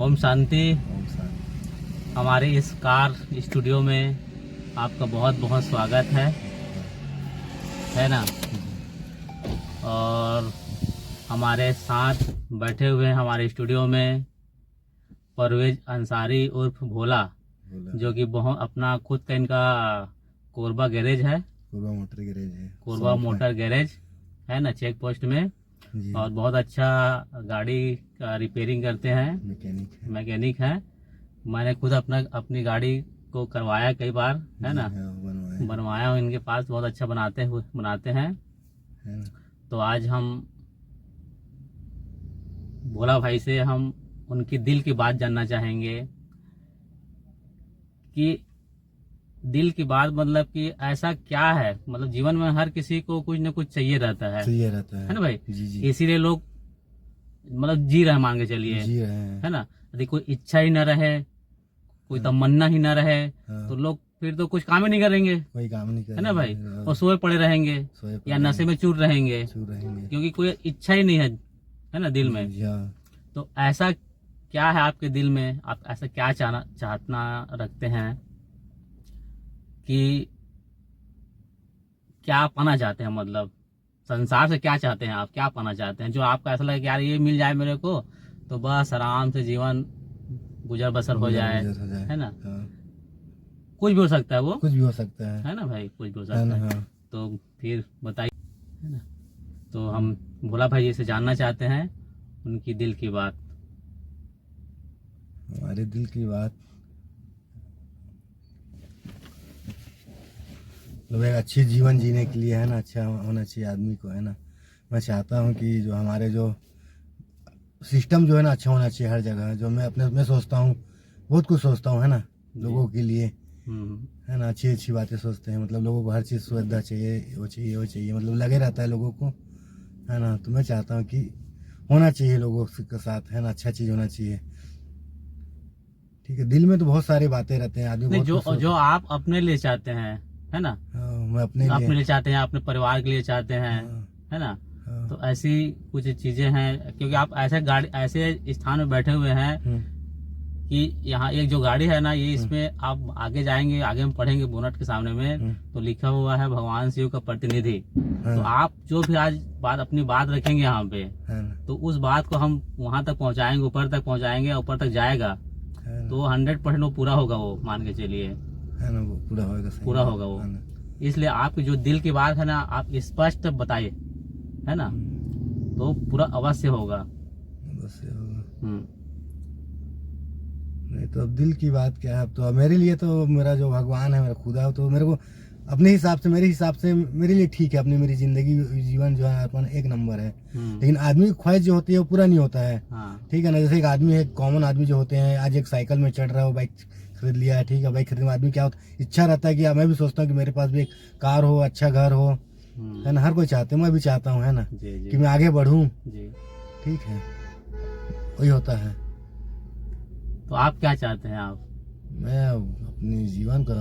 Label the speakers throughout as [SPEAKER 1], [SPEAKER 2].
[SPEAKER 1] ओम शांति।
[SPEAKER 2] ओम शांति।
[SPEAKER 1] हमारे इस car studio में आपका बहुत बहुत स्वागत है ना। और हमारे साथ बैठे हुए हैं हमारे स्टूडियो में परवेज अंसारी उर्फ भोला, जो कि बहुत अपना खुद का इनका कोरबा गैरेज है,
[SPEAKER 2] कोरबा मोटर गैरेज है,
[SPEAKER 1] कोरबा मोटर गैरेज है ना, चेक पोस्ट में।
[SPEAKER 2] जी।
[SPEAKER 1] और बहुत अच्छा गाड़ी का रिपेयरिंग करते हैं, मैकेनिक है। मैंने खुद अपनी गाड़ी को करवाया कई बार, है ना, बनवाया हूँ इनके पास। बहुत अच्छा बनाते हैं। तो आज हम भोला भाई से हम उनकी दिल की बात जानना चाहेंगे कि दिल की बात मतलब कि ऐसा क्या है, मतलब जीवन में हर किसी को कुछ न कुछ चाहिए रहता है ना भाई।
[SPEAKER 2] जी जी।
[SPEAKER 1] इसीलिए लोग मतलब जी रहे, मान के चलिए,
[SPEAKER 2] जी रहे हैं,
[SPEAKER 1] है ना। यदि कोई इच्छा ही न रहे, कोई तमन्ना ही न रहे, तो लोग फिर तो कुछ काम ही नहीं करेंगे,
[SPEAKER 2] कोई काम नहीं करेंगे,
[SPEAKER 1] है ना भाई। और सोए पड़े रहेंगे या नशे में चूर रहेंगे, क्योंकि कोई इच्छा ही नहीं है ना दिल में। तो ऐसा क्या है आपके दिल में, आप ऐसा क्या चाहना रखते हैं कि क्या पाना चाहते हैं, मतलब संसार से क्या चाहते हैं आप, क्या पाना चाहते हैं जो आपको ऐसा लगे कि यार ये मिल जाए मेरे को तो बस आराम से जीवन गुजर बसर हो जाए, है ना। कुछ भी हो सकता है, वो
[SPEAKER 2] कुछ भी हो सकता
[SPEAKER 1] है ना भाई, कुछ भी हो सकता है। तो फिर बताइए, है ना। तो हम भोला भाई से जानना चाहते हैं उनकी दिल की बात।
[SPEAKER 2] हमारे दिल की बात लोग एक अच्छी जीवन जीने के लिए, है ना, अच्छा होना चाहिए आदमी को, है ना। मैं चाहता हूँ कि जो हमारे जो सिस्टम जो है ना अच्छा होना चाहिए हर जगह। जो मैं अपने में सोचता हूँ, बहुत कुछ सोचता हूँ, है ना, लोगों के लिए, है ना। अच्छी अच्छी बातें सोचते हैं, मतलब लोगों को हर चीज़ सुविधा चाहिए, वो चाहिए, मतलब लगे रहता है लोगों को, है ना। तो मैं चाहता हूँ कि होना चाहिए लोगों के साथ, है ना, अच्छा चीज़ होना चाहिए। ठीक है, दिल में तो बहुत सारी बातें रहते हैं आदमी,
[SPEAKER 1] जो आप अपने लिए चाहते हैं, है ना।
[SPEAKER 2] मैं अपने लिए
[SPEAKER 1] चाहते हैं, अपने परिवार के लिए चाहते हैं, है ना। तो ऐसी कुछ चीजें हैं, क्योंकि आप ऐसे स्थान में बैठे हुए हैं कि यहाँ एक जो गाड़ी है ना, ये इसमें आप आगे जाएंगे, आगे में पढ़ेंगे बोनट के सामने में तो लिखा हुआ है भगवान शिव का प्रतिनिधि। तो आप जो भी आज अपनी बात रखेंगे यहाँ पे, तो उस बात को हम वहां तक पहुँचाएंगे, ऊपर तक पहुँचाएंगे, ऊपर तक जाएगा तो 100% वो पूरा होगा, वो मान के चलिए,
[SPEAKER 2] है ना, वो पूरा होगा वो।
[SPEAKER 1] इसलिए आपकी जो दिल की बात है ना, आप स्पष्ट बताइए, है ना, तो पूरा अवश्य होगा।
[SPEAKER 2] नहीं तो अब दिल की बात क्या है, अब तो मेरे लिए तो मेरा जो भगवान है, मेरा खुदा है, तो मेरे को अपने हिसाब से, मेरे हिसाब से मेरे लिए ठीक है। अपनी मेरी जिंदगी जीवन जो है अपन एक नंबर है। लेकिन आदमी की ख्वाहिश जो होती है वो पूरा नहीं होता है। ठीक है ना, जैसे एक आदमी है, कॉमन आदमी जो होते हैं, आज एक साइकिल में चढ़ रहा है, बाइक खरीद लिया है, ठीक है, बाइक खरीदने में आदमी क्या होता है, इच्छा रहता है कि मैं भी सोचता हूँ कि मेरे पास भी एक कार हो, अच्छा घर हो, है ना। हर कोई चाहते हैं, मैं भी चाहता हूँ, है ना, कि मैं आगे बढ़ूँ। ठीक है, वही होता है।
[SPEAKER 1] तो आप क्या चाहते हैं?
[SPEAKER 2] मैं अपने जीवन का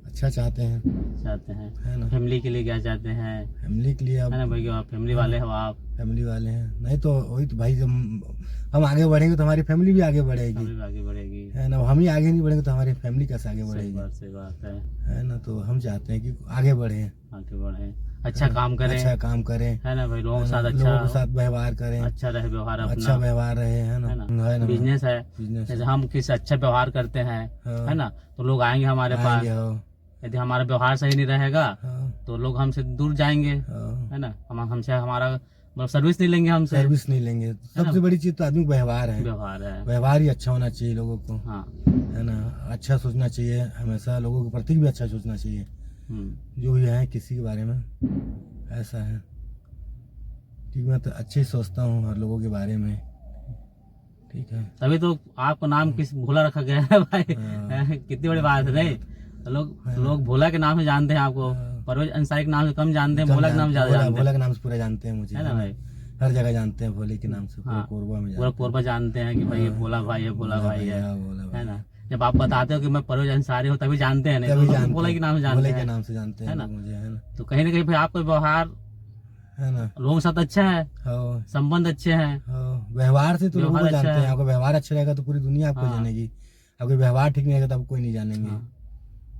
[SPEAKER 2] अच्छा चाहते हैं, है ना।
[SPEAKER 1] फैमिली के लिए क्या चाहते हैं?
[SPEAKER 2] फैमिली के लिए,
[SPEAKER 1] है ना भाई, आप फैमिली वाले हो, आप
[SPEAKER 2] फैमिली वाले हैं। नहीं तो वही तो भाई, जब हम आगे बढ़ेंगे तो हमारी फैमिली भी आगे बढ़ेगी, है ना। हम ही आगे नहीं बढ़ेंगे तो हमारी फैमिली कैसे आगे बढ़ेगी?
[SPEAKER 1] सही बात
[SPEAKER 2] है ना। तो हम चाहते हैं कि आगे बढ़े,
[SPEAKER 1] अच्छा काम करें, है ना भाई, लोगों के साथ
[SPEAKER 2] व्यवहार करें,
[SPEAKER 1] अच्छा रहे व्यवहार,
[SPEAKER 2] अच्छा व्यवहार रहे, है ना।
[SPEAKER 1] बिजनेस है, जैसे हम किसी अच्छा व्यवहार करते हैं, है ना, तो लोग आएंगे हमारे पास। यदि हमारा व्यवहार सही नहीं रहेगा तो लोग हमसे दूर जाएंगे, है ना। हमसे हमारा मतलब सर्विस नहीं लेंगे
[SPEAKER 2] सबसे बड़ी चीज तो आदमी व्यवहार है। व्यवहार ही अच्छा होना चाहिए लोगों को, है ना। अच्छा सोचना चाहिए, हमेशा लोगों के प्रति भी अच्छा सोचना चाहिए। जो भी है किसी के बारे में ऐसा है कि मैं तो अच्छे ही सोचता हूँ हर लोगों के बारे में। ठीक है,
[SPEAKER 1] तभी तो आपका नाम किस भोला रखा गया है भाई। कितनी बड़ी बात है। नहीं लोग भोला के नाम से जानते हैं आपको, परवेज अंसारी के नाम से कम जानते हैं, भोला के नाम से ज्यादा जानते हैं।
[SPEAKER 2] भोला के नाम से पूरा जानते हैं मुझे,
[SPEAKER 1] है ना भाई,
[SPEAKER 2] हर जगह जानते हैं भोले के नाम से। पूरा
[SPEAKER 1] कोरबा जानते हैं कि भाई ये भोला भाई है, भोला भाई है ना। जब आप बताते हो कि मैं परवेज अंसारी हूँ तभी जानते हैं, नहीं तो भोला के नाम से जानते हैं, है ना। तो कहीं ना कहीं भाई आपका व्यवहार, है ना, लोगों के साथ अच्छा है, संबंध अच्छे हैं,
[SPEAKER 2] व्यवहार से तो लोगों को
[SPEAKER 1] व्यवहार अच्छा
[SPEAKER 2] जानते हैं।
[SPEAKER 1] है।
[SPEAKER 2] आपका व्यवहार अच्छा रहेगा तो पूरी दुनिया आपको
[SPEAKER 1] हाँ।
[SPEAKER 2] जानेगी। आपका व्यवहार ठीक नहीं रहेगा तो आपको कोई नहीं जानेंगे।
[SPEAKER 1] हाँ।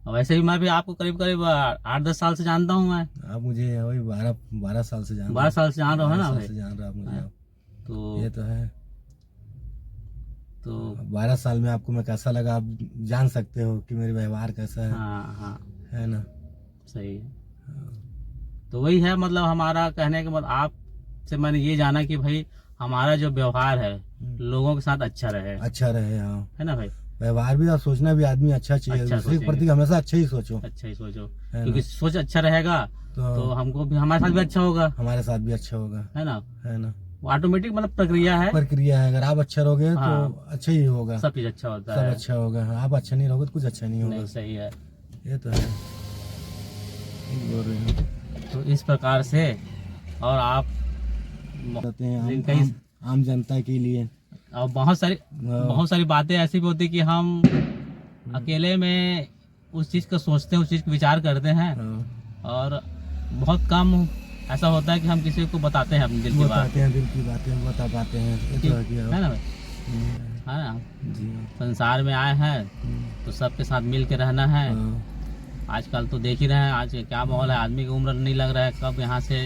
[SPEAKER 1] और वैसे भी मैं भी आपको करीब करीब 8-10 साल से जानता हूँ मैं।
[SPEAKER 2] आप मुझे वही 12 साल से जान
[SPEAKER 1] 12 साल से जान रहे हो है
[SPEAKER 2] 12
[SPEAKER 1] ना
[SPEAKER 2] साल
[SPEAKER 1] भाई।
[SPEAKER 2] से जान रहे हो आप मुझे
[SPEAKER 1] हाँ।
[SPEAKER 2] आप।
[SPEAKER 1] तो
[SPEAKER 2] ये तो है।
[SPEAKER 1] तो
[SPEAKER 2] 12 साल में आपको मैं कैसा लगा आप जान सकते हो कि मेरे व्यवहार कैसा है।
[SPEAKER 1] हाँ हाँ
[SPEAKER 2] है ना।
[SPEAKER 1] सही है। तो वही है मतलब हमारा कहने के मतलब आपसे मैंने ये जाना कि भाई हमारा जो व्यवहार है लोगों के साथ अच्छा रहे,
[SPEAKER 2] अच्छा रहे। हाँ
[SPEAKER 1] है ना भाई।
[SPEAKER 2] व्यवहार भी और सोचना भी आदमी अच्छा चाहिए।
[SPEAKER 1] अच्छा
[SPEAKER 2] दूसरे के
[SPEAKER 1] सोचेंगे,
[SPEAKER 2] प्रति हमेशा अच्छा ही सोचो।
[SPEAKER 1] अच्छा ही सोचो,
[SPEAKER 2] है
[SPEAKER 1] क्योंकि
[SPEAKER 2] ना।
[SPEAKER 1] सोच अच्छा रहेगा तो हमको भी हमारे साथ भी अच्छा होगा,
[SPEAKER 2] हमारे साथ भी अच्छा होगा।
[SPEAKER 1] है ना।
[SPEAKER 2] है ना।
[SPEAKER 1] वो ऑटोमेटिक मतलब प्रक्रिया है।
[SPEAKER 2] प्रक्रिया है। अगर आप अच्छा रहोगे
[SPEAKER 1] हाँ।
[SPEAKER 2] तो अच्छा ही होगा।
[SPEAKER 1] सब चीज अच्छा होता
[SPEAKER 2] सब
[SPEAKER 1] है।
[SPEAKER 2] अच्छा होगा। आप अच्छा नहीं रहोगे तो कुछ अच्छा नहीं होगा।
[SPEAKER 1] नहीं सही है।
[SPEAKER 2] ये तो है। बोल रहे हैं
[SPEAKER 1] तो इस प्रकार से और आप
[SPEAKER 2] कहते हैं
[SPEAKER 1] कई
[SPEAKER 2] आम जनता के लिए
[SPEAKER 1] और बहुत सारी बातें ऐसी भी होती कि हम अकेले में उस चीज को सोचते हैं, उस चीज को विचार करते हैं, और बहुत कम ऐसा होता है कि हम किसी को बताते हैं अपने दिल की बात।
[SPEAKER 2] बताते हैं दिल की बातें बता पाते हैं। ये तो है कि
[SPEAKER 1] है ना भाई, है ना।
[SPEAKER 2] जी।
[SPEAKER 1] संसार में आए हैं तो सबके साथ मिल के रहना है। आजकल तो देख ही रहे हैं आज क्या माहौल है, आदमी की उम्र नहीं लग रहा है कब यहाँ से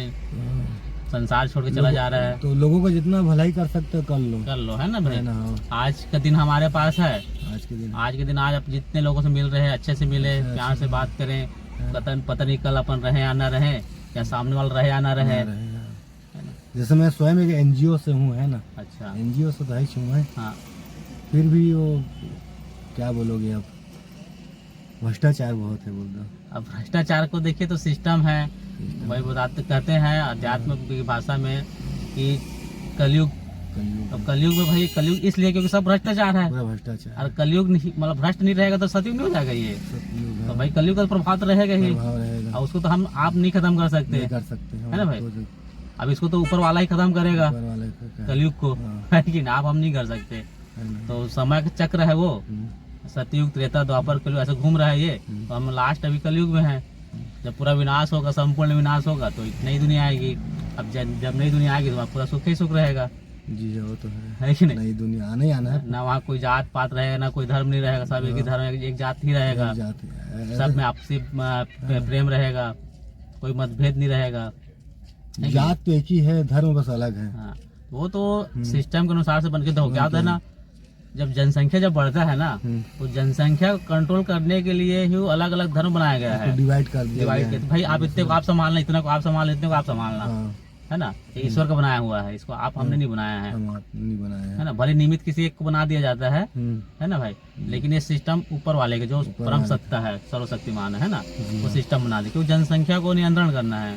[SPEAKER 1] संसार छोड़ के चला जा रहा है।
[SPEAKER 2] तो लोगों का जितना भलाई कर सकते हो कर लो।
[SPEAKER 1] है ना भाई।
[SPEAKER 2] है ना।
[SPEAKER 1] आज का दिन हमारे पास है।
[SPEAKER 2] आज के दिन
[SPEAKER 1] आज आप जितने लोगों से मिल रहे हैं अच्छे से मिले, प्यार से बात करें। पता नहीं कल अपन रहे या ना रहे, या सामने वाला रहे या ना रहे।
[SPEAKER 2] जैसे मैं स्वयं एक एनजीओ से हूँ। है ना।
[SPEAKER 1] अच्छा।
[SPEAKER 2] एनजीओ से तो है ही हूँ मैं।
[SPEAKER 1] हाँ।
[SPEAKER 2] फिर भी वो क्या बोलोगे अब, भ्रष्टाचार बहुत है बोल दो।
[SPEAKER 1] अब भ्रष्टाचार को देखिए तो सिस्टम है भाई, बताते कहते हैं अध्यात्म की भाषा में कि कलयुग। अब कलयुग में भाई कलयुग इसलिए क्योंकि सब भ्रष्टाचार है।
[SPEAKER 2] पूरा भ्रष्टाचार।
[SPEAKER 1] और कलयुग नहीं मतलब भ्रष्ट नहीं रहेगा तो सतयुग नहीं हो जाएगा ये। तो भाई कलयुग का प्रभाव तो रहेगा ही, और उसको तो हम आप नहीं खत्म कर सकते, है ना भाई। अब इसको तो ऊपर वाला ही खत्म करेगा कलयुग को, है कि ना, आप हम नहीं कर सकते। तो समय का चक्र है वो, सतयुग त्रेता द्वापर कलयुग ऐसे घूम रहा है ये। तो हम लास्ट अभी कलयुग में हैं। जब पूरा विनाश होगा, संपूर्ण विनाश होगा तो नई दुनिया आएगी। अब जब नई दुनिया आएगी तो वहाँ पूरा सुख ही सुख रहेगा।
[SPEAKER 2] जी वो तो है
[SPEAKER 1] कि नहीं।
[SPEAKER 2] नई दुनिया आने आना है
[SPEAKER 1] ना वहाँ कोई जात पात रहेगा, ना कोई धर्म नहीं रहेगा, सब एक ही धर्म एक जात ही रहेगा। सब में आपसी प्रेम रहेगा, कोई मतभेद नहीं रहेगा।
[SPEAKER 2] जात तो एक ही है, धर्म बस अलग है।
[SPEAKER 1] हाँ, वो तो सिस्टम के अनुसार से बन के तो क्या होता है ना, जब जनसंख्या जब बढ़ता है ना तो जनसंख्या को कंट्रोल करने के लिए ही अलग अलग धर्म बनाया गया है।
[SPEAKER 2] डिवाइड कर दिया
[SPEAKER 1] डिवाइड भाई आप इतने को आप संभालना, इतना को आप संभालना, इतने को आप संभालना, है ना। ये ईश्वर का बनाया हुआ है, इसको आप हमने नहीं बनाया है,
[SPEAKER 2] नहीं बनाया
[SPEAKER 1] है ना। भले निमित्त किसी एक को बना दिया जाता है ना भाई, लेकिन ये सिस्टम ऊपर वाले के जो परम सत्ता है, सर्वशक्तिमान है ना, वो सिस्टम बना दे क्योंकि जनसंख्या को नियंत्रण करना है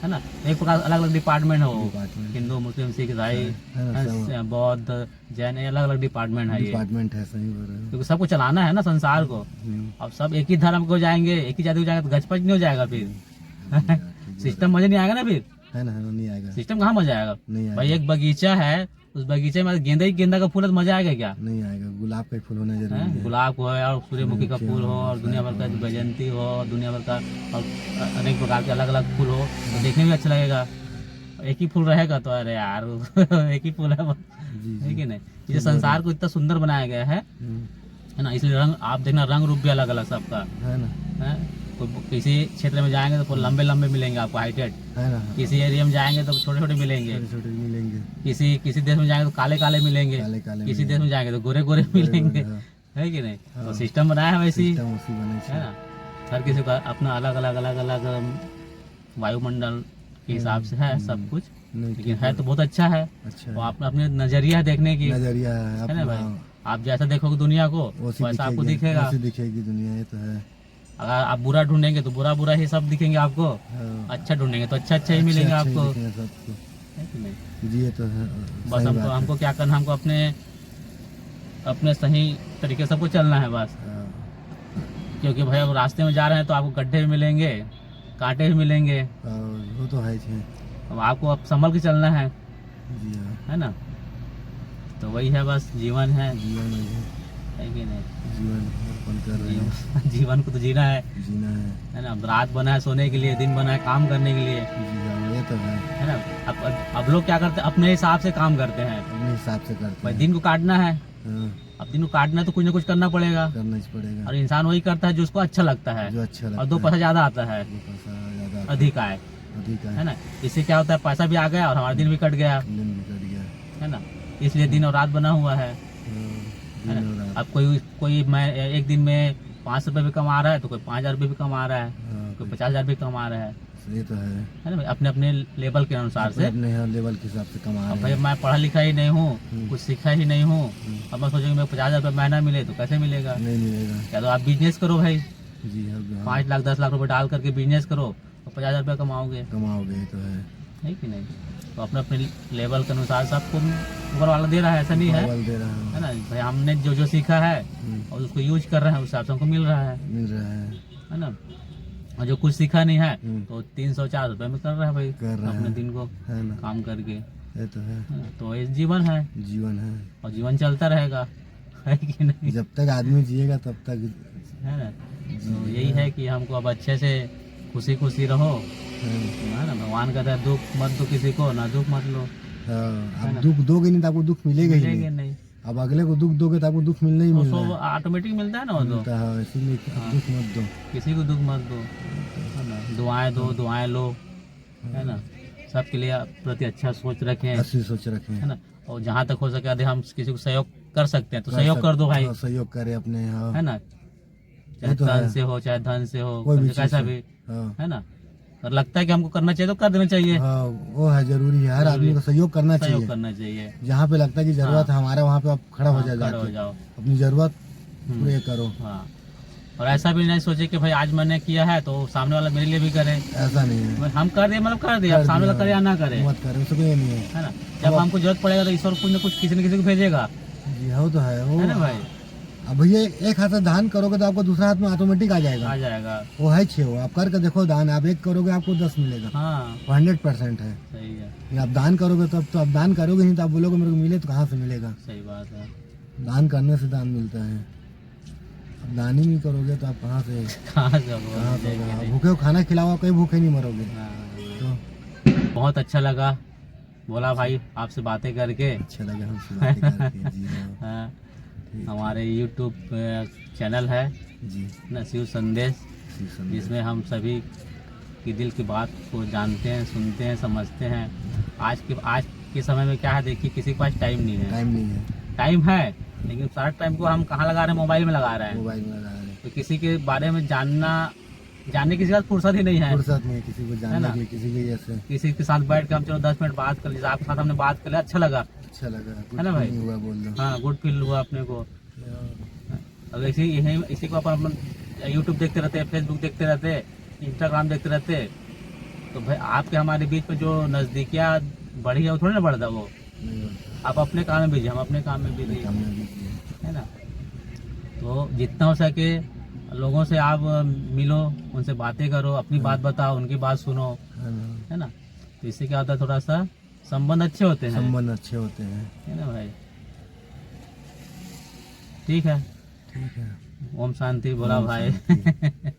[SPEAKER 1] ना। एक प्रकार अलग अलग डिपार्टमेंट हो, हिंदू मुस्लिम सिख ईसाई बौद्ध जैन, अलग अलग डिपार्टमेंट है,
[SPEAKER 2] डिपार्टमेंट है। सही बोल रहे हो।
[SPEAKER 1] क्योंकि सबको चलाना है ना संसार को। अब सब एक ही धर्म को जाएंगे, एक ही जाति को जाएंगे तो गचपच नहीं हो जाएगा फिर। सिस्टम मजे नहीं आएगा ना फिर,
[SPEAKER 2] है ना। नहीं आएगा
[SPEAKER 1] सिस्टम कहाँ मजा आएगा भाई। एक बगीचा है, उस बगीचे में गेंदा का फूल है तो मजा आएगा क्या?
[SPEAKER 2] नहीं आएगा। गुलाब का फूल होना जरूरी है।
[SPEAKER 1] गुलाब हो और सूर्यमुखी का फूल हो और दुनिया भर का बैजंती हो, दुनिया भर का और अनेक प्रकार के अलग अलग फूल हो तो देखने में अच्छा लगेगा। एक ही फूल रहेगा तो अरे यार एक ही फूल है कि नहीं। ये संसार को इतना सुंदर बनाया गया है ना, इसलिए रंग आप देखना, रंग रूप भी अलग अलग सबका
[SPEAKER 2] है ना।
[SPEAKER 1] तो किसी क्षेत्र में जाएंगे तो लंबे लंबे मिलेंगे आपको, हाइटेड,
[SPEAKER 2] है ना।
[SPEAKER 1] किसी एरिया में जाएंगे तो छोटे छोटे मिलेंगे, किसी देश में जाएंगे तो काले काले मिलेंगे, किसी देश में जाएंगे तो गोरे गोरे मिलेंगे, है कि नहीं। तो सिस्टम बनाया है वैसे ही, है ना। हर किसी का अपना अलग अलग वायुमंडल के हिसाब से है सब कुछ, लेकिन है तो बहुत अच्छा है। तो आपने अपने नजरिया देखने की,
[SPEAKER 2] नजरिया
[SPEAKER 1] है ना भाई। आप जैसा देखोगे दुनिया को वैसा आपको दिखेगा,
[SPEAKER 2] दिखेगी दुनिया। ये तो है।
[SPEAKER 1] अगर आप बुरा ढूंढेंगे तो बुरा बुरा ही सब दिखेंगे आपको, अच्छा ढूंढेंगे तो अच्छा अच्छा ही मिलेंगे आपको, है कि नहीं।
[SPEAKER 2] जी ये तो है।
[SPEAKER 1] बस हमको क्या करना, हमको अपने सही तरीके से सबको चलना है बस। क्योंकि भाई अब रास्ते में जा रहे हैं तो आपको गड्ढे भी मिलेंगे, कांटे भी मिलेंगे,
[SPEAKER 2] वो तो है।
[SPEAKER 1] अब आपको अब संभल के चलना है,
[SPEAKER 2] जी
[SPEAKER 1] है ना। तो वही है बस, जीवन है कि नहीं। जीवन को तो जीना है
[SPEAKER 2] है
[SPEAKER 1] ना। रात बना है सोने के लिए, दिन बना है काम करने के लिए,
[SPEAKER 2] ये तो
[SPEAKER 1] है ना। अब लोग क्या करते हैं, अपने हिसाब से काम करते हैं।
[SPEAKER 2] अपने हिसाब से करते
[SPEAKER 1] भाई
[SPEAKER 2] हैं।
[SPEAKER 1] दिन को काटना है,
[SPEAKER 2] हाँ,
[SPEAKER 1] अब दिन को काटना है तो कुछ ना कुछ करना पड़ेगा।
[SPEAKER 2] करना ही पड़ेगा।
[SPEAKER 1] और इंसान वही करता है जो उसको अच्छा लगता है,
[SPEAKER 2] जो अच्छा लगता
[SPEAKER 1] और 2
[SPEAKER 2] है।
[SPEAKER 1] पैसा ज्यादा आता है,
[SPEAKER 2] 2 पैसा ज्यादा आता
[SPEAKER 1] अधिक आए,
[SPEAKER 2] अधिक
[SPEAKER 1] है
[SPEAKER 2] है।
[SPEAKER 1] ना। इससे क्या होता है, पैसा भी आ गया और हमारा दिन भी कट गया,
[SPEAKER 2] दिन भी कट गया।
[SPEAKER 1] है ना। इसलिए दिन और रात बना हुआ है
[SPEAKER 2] दिन
[SPEAKER 1] ना?
[SPEAKER 2] और रात।
[SPEAKER 1] अब कोई मैं एक दिन में 5 रुपए भी कमा रहा है, तो कोई 5,000 रुपये भी कमा रहा है,
[SPEAKER 2] हाँ,
[SPEAKER 1] कोई 50,000 भी कमा रहा है
[SPEAKER 2] ये तो है।
[SPEAKER 1] ना भाई, अपने अपने लेवल के अनुसार से।
[SPEAKER 2] अपने यहाँ लेवल के हिसाब से कमा
[SPEAKER 1] अब
[SPEAKER 2] रहे
[SPEAKER 1] भाई
[SPEAKER 2] हैं।
[SPEAKER 1] मैं पढ़ा लिखा ही नहीं हूँ, कुछ सीखा ही नहीं हूँ, अब मैं सोचूंगी मेरे 50,000 रुपये महीना मिले तो कैसे मिलेगा।
[SPEAKER 2] नहीं मिलेगा।
[SPEAKER 1] क्या तो आप बिजनेस करो भाई,
[SPEAKER 2] जी हाँ,
[SPEAKER 1] 5 लाख 10 लाख रुपए डाल करके बिजनेस करो तो 50,000 रुपये कमाओगे,
[SPEAKER 2] कमाओगे। ये तो
[SPEAKER 1] है कि नहीं। तो अपने अपने लेवल के अनुसार सबको ऊपर वाला दे रहा है, ऐसा नहीं है,
[SPEAKER 2] बल दे रहा
[SPEAKER 1] है ना भाई। हमने जो जो सीखा है और उसको यूज कर रहे हैं, उस हिसाब से हमको मिल रहा
[SPEAKER 2] मिल रहा
[SPEAKER 1] है ना। और जो कुछ सीखा नहीं है
[SPEAKER 2] हम्म।
[SPEAKER 1] तो 300-400 रुपए में कर रहा है भाई,
[SPEAKER 2] कर रहा
[SPEAKER 1] अपने
[SPEAKER 2] है।
[SPEAKER 1] दिन को
[SPEAKER 2] है ना।
[SPEAKER 1] काम करके,
[SPEAKER 2] ये तो है।
[SPEAKER 1] है ना? तो ये जीवन है,
[SPEAKER 2] जीवन है।
[SPEAKER 1] और जीवन चलता रहेगा, है कि नहीं,
[SPEAKER 2] जब तक आदमी जिएगा तब तक।
[SPEAKER 1] है ना। तो यही है कि हमको अब अच्छे से खुशी खुशी रहो, है ना। भगवान कहता है दुख मत दो किसी को, ना दुख मत लो,
[SPEAKER 2] हाँ, अब दुख दोगे नहीं तो आपको दुख मिलेगा ही
[SPEAKER 1] मिलेंगे
[SPEAKER 2] नहीं।
[SPEAKER 1] नहीं,
[SPEAKER 2] अब अगले को दुख दोगे तो आपको दुख मिलना ही मिलना
[SPEAKER 1] उसको
[SPEAKER 2] है।
[SPEAKER 1] ऑटोमेटिक मिलता है ना वो तो।
[SPEAKER 2] मिलता है, इसीलिए अब दुख मत दो।
[SPEAKER 1] किसी को दुख मत दो, है ना। दुआएं दो, दुआएं लो, है ना। सबके लिए प्रति अच्छा सोच रखें,
[SPEAKER 2] अच्छी सोच रखें।
[SPEAKER 1] है ना। और जहाँ तक हो सके यदि हम किसी को सहयोग कर सकते हैं तो सहयोग कर दो भाई,
[SPEAKER 2] हाँ, सहयोग करे अपने। हाँ,
[SPEAKER 1] है ना। चाहे
[SPEAKER 2] तो
[SPEAKER 1] तन
[SPEAKER 2] है।
[SPEAKER 1] से हो चाहे धन से हो,
[SPEAKER 2] कोई भी
[SPEAKER 1] कैसा
[SPEAKER 2] चीज़
[SPEAKER 1] भी,
[SPEAKER 2] हाँ,
[SPEAKER 1] है ना। और लगता है कि हमको करना चाहिए तो कर देना चाहिए,
[SPEAKER 2] हाँ, वो है जरूरी है। हर आदमी को सहयोग करना
[SPEAKER 1] सहयोग
[SPEAKER 2] चाहिए।
[SPEAKER 1] करना चाहिए।
[SPEAKER 2] जहाँ पे लगता है कि जरूरत है हमारे, वहाँ पे आप खड़ा हो जाओ,
[SPEAKER 1] खड़े हो
[SPEAKER 2] जाके
[SPEAKER 1] जाओ,
[SPEAKER 2] अपनी जरूरत पूरे करो।
[SPEAKER 1] हाँ। और ऐसा भी नहीं सोचे कि भाई आज मैंने किया है तो सामने वाला मेरे लिए भी करे,
[SPEAKER 2] ऐसा नहीं है।
[SPEAKER 1] हम कर दिए मतलब कर दिया, अब सामने वाला करे या ना करे,
[SPEAKER 2] मत करे, उसको ये नहीं है।
[SPEAKER 1] है ना। जब हमको जरूरत पड़ेगा तो ईश्वर कुछ न कुछ किसी न किसी को भेजेगा,
[SPEAKER 2] जी हाँ, वो तो है। वो
[SPEAKER 1] है ना भाई।
[SPEAKER 2] अब भैया एक हाथ से दान करोगे तो आपको दूसरा हाथ में ऑटोमेटिक आ जाएगा।
[SPEAKER 1] आ जाएगा,
[SPEAKER 2] वो है 6 वो आप करके देखो दान, आप 1 करोगे आपको 10 मिलेगा।
[SPEAKER 1] हाँ
[SPEAKER 2] 100% है।
[SPEAKER 1] सही है,
[SPEAKER 2] ये आप दान करोगे तब तो, आप दान करोगे नहीं तो आप बोलोगे मेरे को मिले तो कहाँ से मिलेगा।
[SPEAKER 1] सही बात है।
[SPEAKER 2] दान करने से दान मिलता है। अब दान ही नहीं करोगे तो आप कहाँ से
[SPEAKER 1] कहाँ से वो
[SPEAKER 2] कहाँ से
[SPEAKER 1] मिलेगी नहीं।
[SPEAKER 2] भूखे को खाना खिलाओ, कहीं भूखे नहीं मरोगे।
[SPEAKER 1] हाँ।
[SPEAKER 2] तो
[SPEAKER 1] बहुत अच्छा लगा बोला भाई आपसे बातें करके,
[SPEAKER 2] अच्छा लगा हमसे बातें करके। जी हाँ,
[SPEAKER 1] हाँ।
[SPEAKER 2] ठीक।
[SPEAKER 1] हमारे यूट्यूब चैनल है
[SPEAKER 2] जी,
[SPEAKER 1] ना, शिव संदेश,
[SPEAKER 2] शिव संदेश।
[SPEAKER 1] जिसमें हम सभी की दिल की बात को जानते हैं, सुनते हैं, समझते हैं। आज के समय में क्या है, देखिए किसी के पास टाइम नहीं है,
[SPEAKER 2] टाइम नहीं है,
[SPEAKER 1] टाइम है लेकिन सारा टाइम को हम कहाँ लगा रहे हैं, मोबाइल में लगा रहे हैं।
[SPEAKER 2] मोबाइल में लगा रहे हैं।
[SPEAKER 1] तो किसी के बारे में जानने की पास फुर्सत ही नहीं है,
[SPEAKER 2] फुर्सत नहीं है किसी को जानने
[SPEAKER 1] ना?
[SPEAKER 2] की, किसी के जैसे।
[SPEAKER 1] किसी के साथ बैठ के हम चलो 10 मिनट बात कर लीजिए, आपके साथ हमने बात कर लिया, अच्छा लगा,
[SPEAKER 2] अच्छा लगा,
[SPEAKER 1] है ना भाई?
[SPEAKER 2] नहीं हुआ बोल दो।
[SPEAKER 1] हाँ गुड फील हुआ अपने को। अगर इसी को अपन यूट्यूब देखते रहते, फेसबुक देखते रहते, इंस्टाग्राम देखते रहते, तो भाई आपके हमारे बीच में जो नजदीकियाँ बढ़ी है वो थोड़ी ना बढ़ता वो।
[SPEAKER 2] नहीं होता।
[SPEAKER 1] आप अपने काम में बिजी, हम अपने काम में बिजी,
[SPEAKER 2] काम में भी किया।
[SPEAKER 1] है ना। तो जितना हो सके लोगों से आप मिलो, उनसे बातें करो, अपनी बात बताओ, उनकी बात सुनो,
[SPEAKER 2] है ना?
[SPEAKER 1] है ना। तो इससे क्या होता है, थोड़ा सा संबंध अच्छे होते हैं,
[SPEAKER 2] संबंध अच्छे होते हैं।
[SPEAKER 1] है ना भाई। ठीक है,
[SPEAKER 2] ठीक है।
[SPEAKER 1] ओम शांति बोला
[SPEAKER 2] ओम
[SPEAKER 1] भाई।
[SPEAKER 2] शांति।